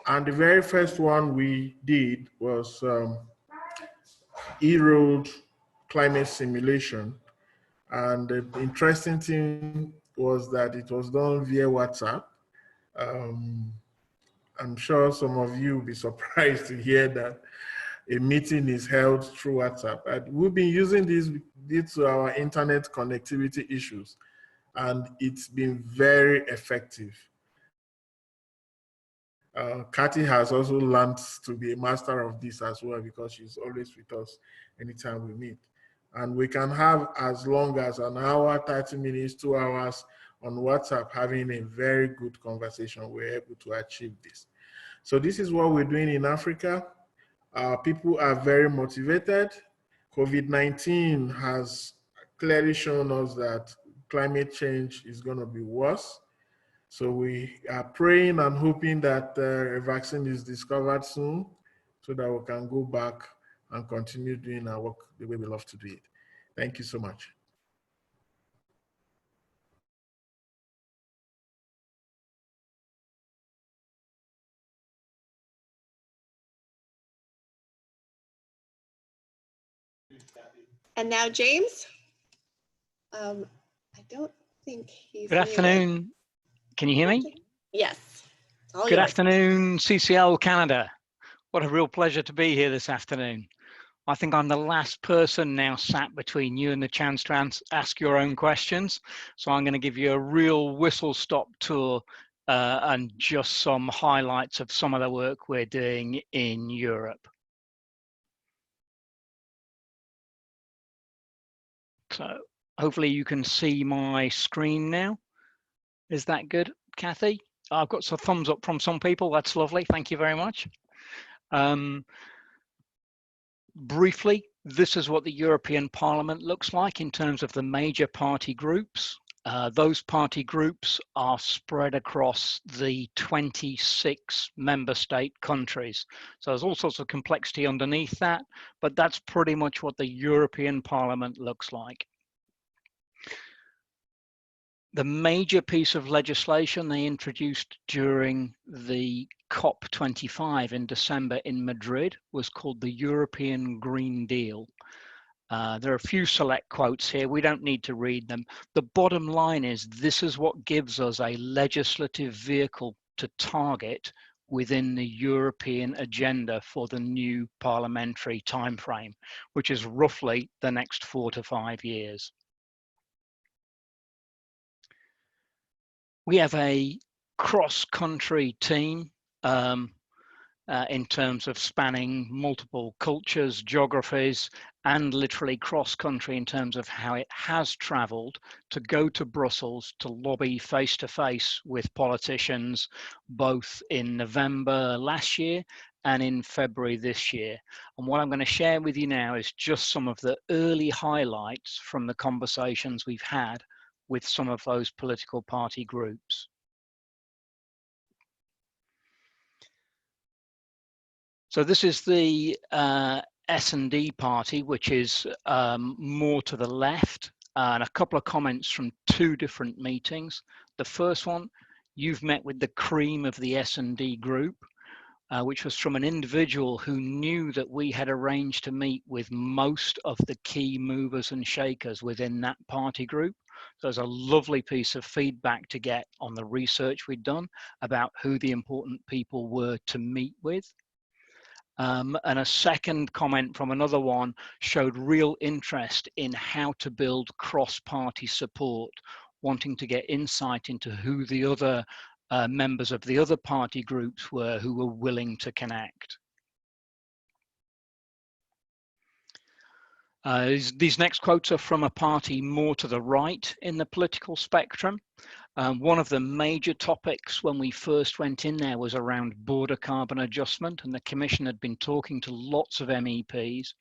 Speaker 6: And the very first one we did was EnROADS climate simulation. And the interesting thing was that it was done via WhatsApp. I'm sure some of you will be surprised to hear that a meeting is held through WhatsApp. And we've been using this due to our internet connectivity issues, and it's been very effective. Cathy has also learned to be a master of this as well, because she's always with us anytime we meet. And we can have as long as an hour, 30 minutes, 2 hours on WhatsApp, having a very good conversation. We're able to achieve this. So this is what we're doing in Africa. People are very motivated. COVID-19 has clearly shown us that climate change is going to be worse. So we are praying and hoping that a vaccine is discovered soon so that we can go back and continue doing our work the way we love to do it. Thank you so much.
Speaker 5: And now James. I don't think he's
Speaker 7: Good afternoon. Can you hear me?
Speaker 5: Yes.
Speaker 7: Good afternoon, CCL Canada. What a real pleasure to be here this afternoon. I think I'm the last person now sat between you and the chance to ask your own questions. So I'm going to give you a real whistle-stop tour and just some highlights of some of the work we're doing in Europe. So Hopefully you can see my screen now. Is that good, Cathy? I've got some thumbs up from some people. That's lovely. Thank you very much. Briefly, this is what the European Parliament looks like in terms of the major party groups. Those party groups are spread across the 26 member state countries. So there's all sorts of complexity underneath that, but that's pretty much what the European Parliament looks like. The major piece of legislation they introduced during the COP25 in December in Madrid was called the European Green Deal. There are a few select quotes here. We don't need to read them. The bottom line is this is what gives us a legislative vehicle to target within the European agenda for the new parliamentary timeframe, which is roughly the next 4 to 5 years. We have a cross-country team in terms of spanning multiple cultures, geographies, and literally cross-country in terms of how it has travelled to go to Brussels to lobby face-to-face with politicians, both in November last year and in February this year. And what I'm going to share with you now is just some of the early highlights from the conversations we've had with some of those political party groups. So this is the S&D party, which is more to the left, and a couple of comments from 2 different meetings. The first one, you've met with the cream of the S&D group, which was from an individual who knew that we had arranged to meet with most of the key movers and shakers within that party group. So there's a lovely piece of feedback to get on the research we'd done about who the important people were to meet with. And a second comment from another one showed real interest in how to build cross-party support, wanting to get insight into who the other members of the other party groups were who were willing to connect. These next quotes are from a party more to the right in the political spectrum. One of the major topics when we first went in there was around border carbon adjustment, and the Commission had been talking to lots of MEPs.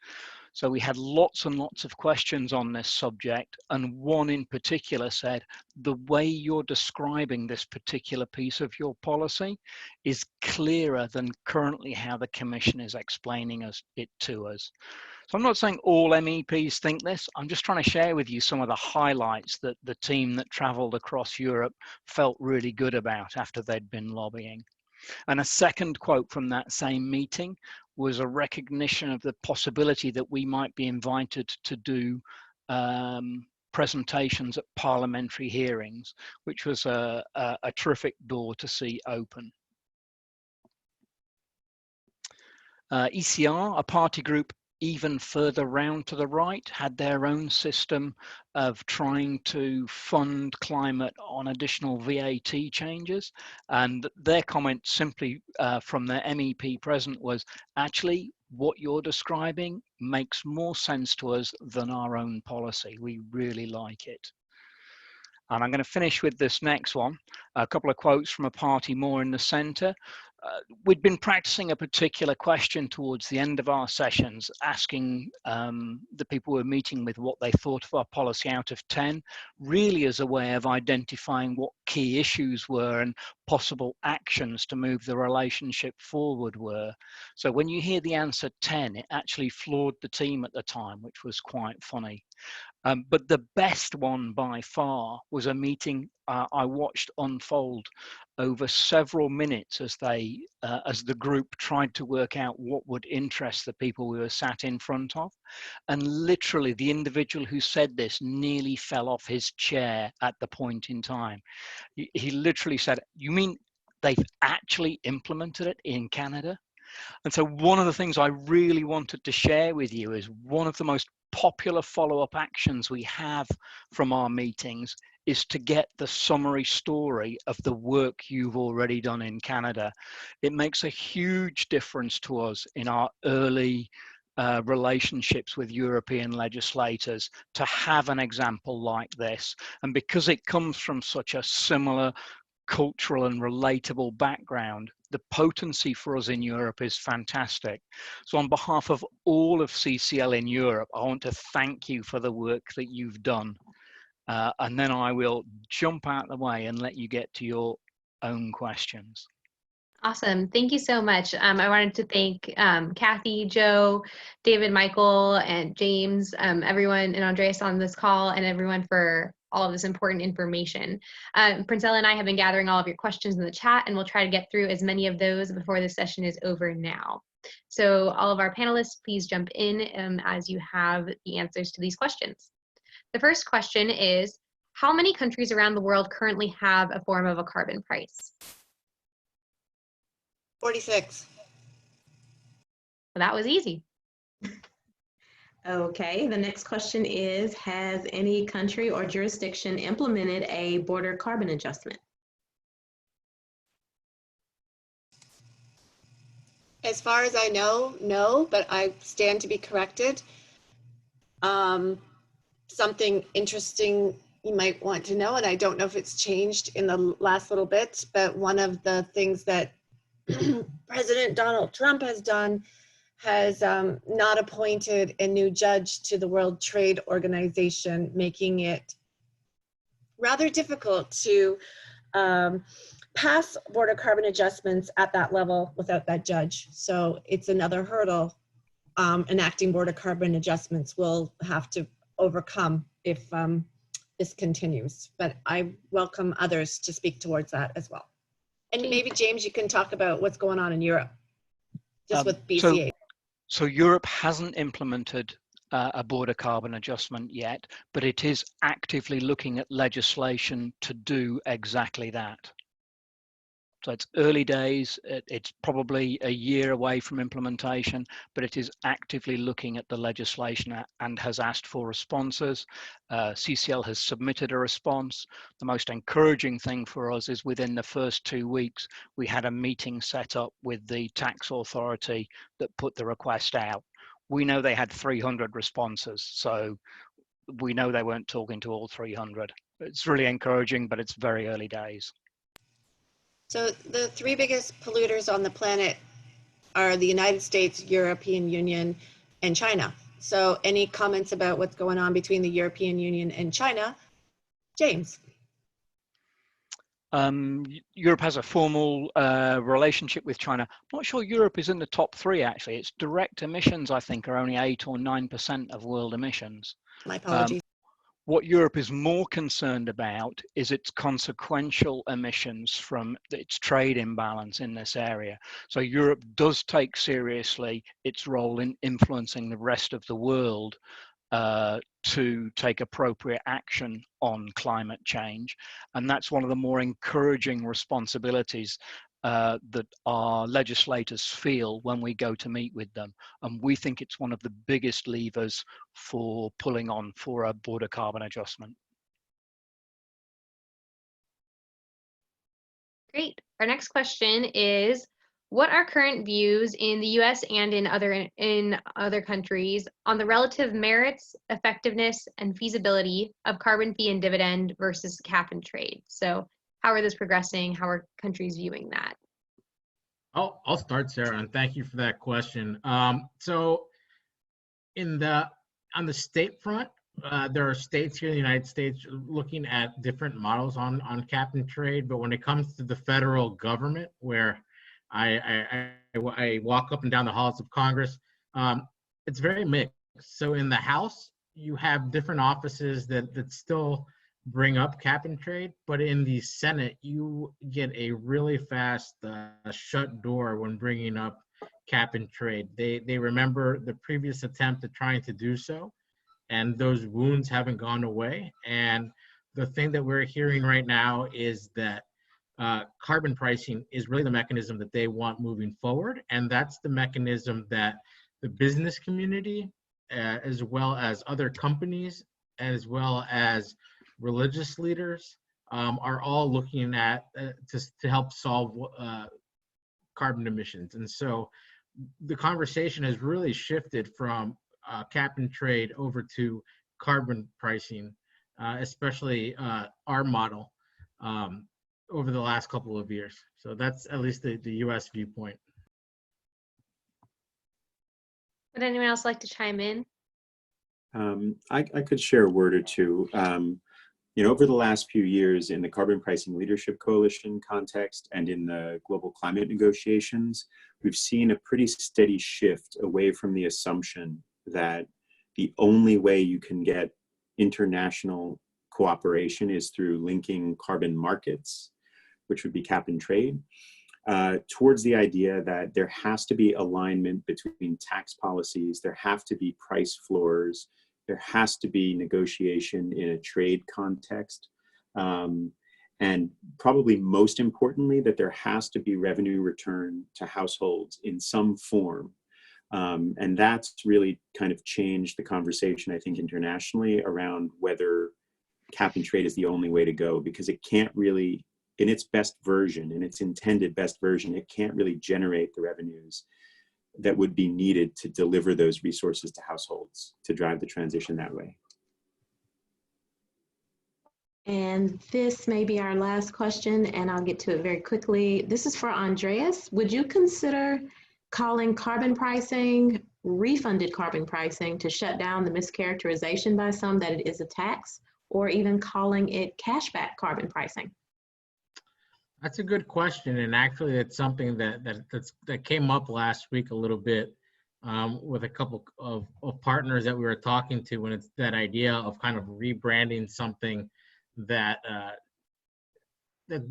Speaker 7: So we had lots and lots of questions on this subject, and one in particular said, the way you're describing this particular piece of your policy is clearer than currently how the Commission is explaining it to us. So I'm not saying all MEPs think this, I'm just trying to share with you some of the highlights that the team that travelled across Europe felt really good about after they'd been lobbying. And a second quote from that same meeting was a recognition of the possibility that we might be invited to do presentations at parliamentary hearings, which was a terrific door to see open. ECR, a party group even further round to the right, had their own system of trying to fund climate on additional VAT changes. And their comment simply from their MEP present was, actually, what you're describing makes more sense to us than our own policy. We really like it. And I'm going to finish with this next one, a couple of quotes from a party more in the centre. We'd been practicing a particular question towards the end of our sessions, asking the people we're meeting with what they thought of our policy out of 10, really as a way of identifying what key issues were and possible actions to move the relationship forward were. So when you hear the answer 10, it actually floored the team at the time, which was quite funny. But the best one by far was a meeting I watched unfold over several minutes as the group tried to work out what would interest the people we were sat in front of. And literally the individual who said this nearly fell off his chair at the point in time. He literally said, "You mean they've actually implemented it in Canada?" And so one of the things I really wanted to share with you is one of the most popular follow-up actions we have from our meetings is to get the summary story of the work you've already done in Canada. It makes a huge difference to us in our early relationships with European legislators to have an example like this. And because it comes from such a similar cultural and relatable background, the potency for us in Europe is fantastic. So on behalf of all of CCL in Europe, I want to thank you for the work that you've done. And then I will jump out of the way and let you get to your own questions.
Speaker 1: Awesome. Thank you so much. I wanted to thank Cathy, Joe, David, Michael, and James, everyone, and Andreas on this call, and everyone for all of this important information. Princella and I have been gathering all of your questions in the chat, and we'll try to get through as many of those before the session is over now. So all of our panelists, please jump in as you have the answers to these questions. The first question is, how many countries around the world currently have a form of a carbon price?
Speaker 5: 46.
Speaker 1: Well, that was easy.
Speaker 2: Okay, the next question is, has any country or jurisdiction implemented a border carbon adjustment?
Speaker 5: As far as I know, no, but I stand to be corrected. Something interesting you might want to know, and I don't know if it's changed in the last little bit, but one of the things that President Donald Trump has done has not appointed a new judge to the World Trade Organization, making it rather difficult to pass border carbon adjustments at that level without that judge. So it's another hurdle enacting border carbon adjustments will have to overcome if this continues. But I welcome others to speak towards that as well. And maybe, James, you can talk about what's going on in Europe, just with BCA.
Speaker 7: So Europe hasn't implemented a border carbon adjustment yet, but it is actively looking at legislation to do exactly that. So it's early days, it's probably a year away from implementation, but it is actively looking at the legislation and has asked for responses. CCL has submitted a response. The most encouraging thing for us is within the first 2 weeks, we had a meeting set up with the tax authority that put the request out. We know they had 300 responses, so we know they weren't talking to all 300. It's really encouraging, but it's very early days.
Speaker 5: So the three biggest polluters on the planet are the United States, European Union, and China. So any comments about what's going on between the European Union and China? James.
Speaker 7: Europe has a formal relationship with China. I'm not sure Europe is in the top 3, actually. Its direct emissions, I think, are only 8 or 9% of world emissions.
Speaker 5: My apologies.
Speaker 7: What Europe is more concerned about is its consequential emissions from its trade imbalance in this area. So Europe does take seriously its role in influencing the rest of the world to take appropriate action on climate change. And that's one of the more encouraging responsibilities that our legislators feel when we go to meet with them. And we think it's one of the biggest levers for pulling on for a border carbon adjustment.
Speaker 1: Great. Our next question is, what are current views in the US and in other countries on the relative merits, effectiveness, and feasibility of carbon fee and dividend versus cap and trade? So how are those progressing? How are countries viewing that?
Speaker 3: I'll start, Sarah, and thank you for that question. So on the state front, there are states here in the United States looking at different models on cap and trade, but when it comes to the federal government, where I walk up and down the halls of Congress, it's very mixed. So in the House, you have different offices that still bring up cap and trade, but in the Senate, you get a really fast shut door when bringing up cap and trade. They remember the previous attempt at trying to do so, and those wounds haven't gone away. And the thing that we're hearing right now is that carbon pricing is really the mechanism that they want moving forward, and that's the mechanism that the business community, as well as other companies, as well as religious leaders, are all looking at to help solve carbon emissions. And so the conversation has really shifted from cap and trade over to carbon pricing, especially our model over the last couple of years. So that's at least the US viewpoint.
Speaker 1: Would anyone else like to chime in?
Speaker 4: I could share a word or two. Over the last few years in the Carbon Pricing Leadership Coalition context and in the global climate negotiations, we've seen a pretty steady shift away from the assumption that the only way you can get international cooperation is through linking carbon markets, which would be cap and trade, towards the idea that there has to be alignment between tax policies, there have to be price floors, there has to be negotiation in a trade context, and probably most importantly, that there has to be revenue return to households in some form. And that's really kind of changed the conversation, I think, internationally around whether cap and trade is the only way to go, because it can't really, in its best version, in its intended best version, it can't really generate the revenues that would be needed to deliver those resources to households to drive the transition that way.
Speaker 2: And this may be our last question, and I'll get to it very quickly. This is for Andreas. Would you consider calling carbon pricing refunded carbon pricing to shut down the mischaracterization by some that it is a tax, or even calling it cashback carbon pricing?
Speaker 3: That's a good question, and actually, it's something that came up last week a little bit with a couple of partners that we were talking to, when it's that idea of kind of rebranding something that that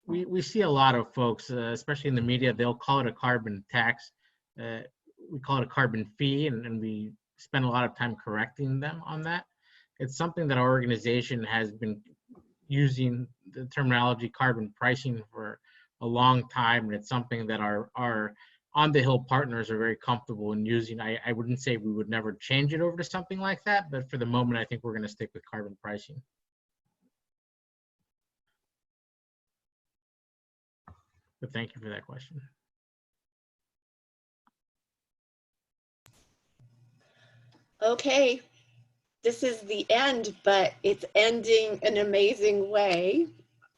Speaker 3: we see a lot of folks, especially in the media, they'll call it a carbon tax. We call it a carbon fee, and we spend a lot of time correcting them on that. It's something that our organization has been using the terminology carbon pricing for a long time, and it's something that our on the Hill partners are very comfortable in using. I wouldn't say we would never change it over to something like that, but for the moment, I think we're going to stick with carbon pricing. But thank you for that question.
Speaker 5: Okay, this is the end, but it's ending an amazing way.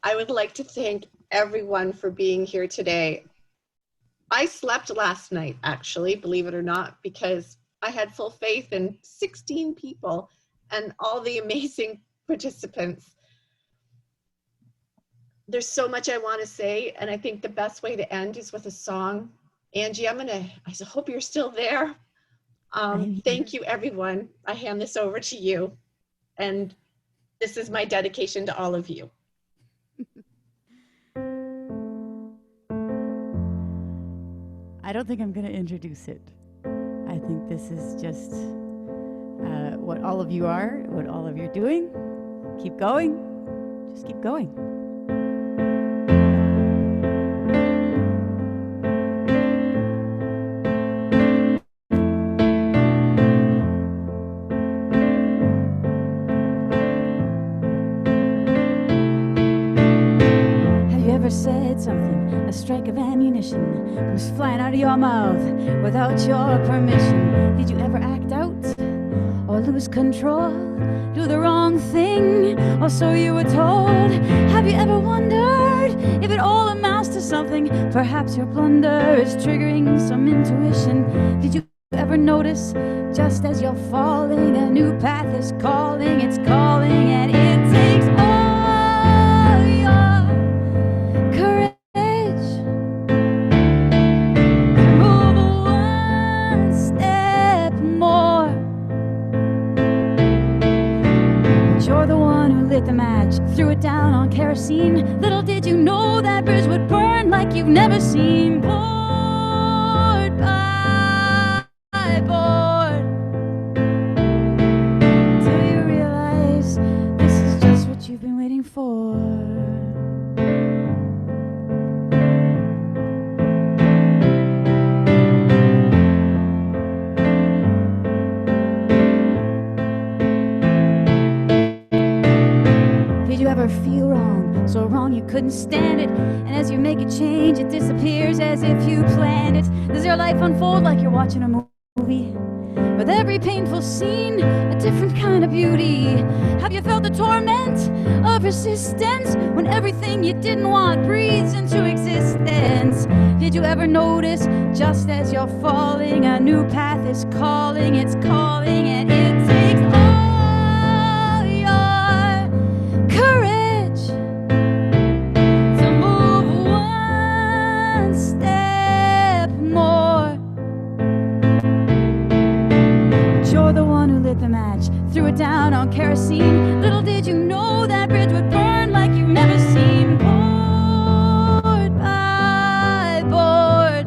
Speaker 5: I would like to thank everyone for being here today. I slept last night, actually, believe it or not, because I had full faith in 16 people and all the amazing participants. There's so much I want to say, and I think the best way to end is with a song. Angie, I hope you're still there. Thank you, everyone. I hand this over to you, and this is my dedication to all of you.
Speaker 8: I don't think I'm going to introduce it. I think this is just what all of you are, what all of you are doing. Keep going. Just keep going. Said something, a strike of ammunition comes flying out of your mouth without your permission. Did you ever act out or lose control, do the wrong thing, or so you were told? Have you ever wondered if it all amounts to something? Perhaps your blunder is triggering some intuition. Did you ever notice, just as you're falling, a new path is calling, it's calling, and it takes all your courage to move one step more. But you're the one who lit the match, threw it down on kerosene. Little did you know that bridge would burn like you've never seen. Board by board, till you realize this is just what you've been waiting for. Did you ever feel wrong, so wrong you couldn't stand it, and as you make a change, it disappears as if you planned it. Does your life unfold like you're watching a movie? With every painful scene, a different kind of beauty. Have you felt the torment of resistance when everything you didn't want breathes into existence? Did you ever notice, just as you're falling, a new path is calling, it's calling, and it takes all your courage to move one step more. You're the one who lit the match, threw it down on kerosene. Little did you know that bridge would burn like you've never seen. Board by board,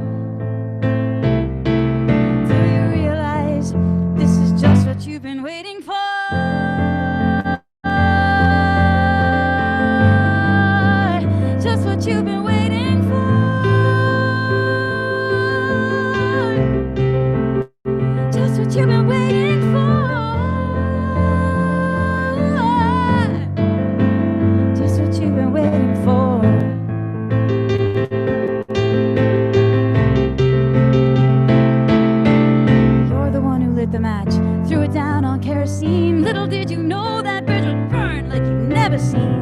Speaker 8: till you realize this is just what you've been waiting for. Just what you've been waiting for. Just what you've been waiting for. Just what you've been waiting for. You're the one who lit the match, threw it down on kerosene. Little did you know that bridge would burn like you've never seen.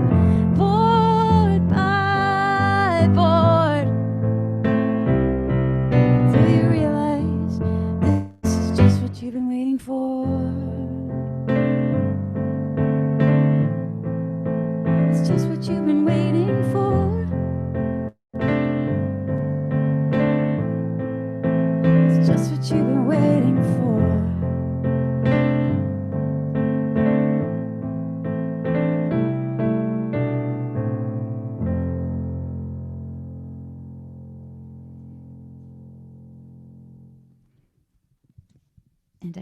Speaker 8: Board by board, till you realize this is just what you've been waiting for. It's just what you've been waiting for. It's just what you've been waiting for. And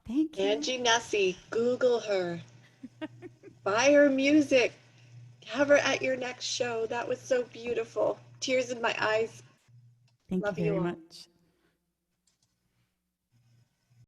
Speaker 8: thank you.
Speaker 5: Angie Nussie, Google her. Buy her music. Have her at your next show. That was so beautiful. Tears in my eyes.
Speaker 8: Thank
Speaker 5: Love
Speaker 8: you
Speaker 5: you
Speaker 8: very
Speaker 5: all.
Speaker 8: much.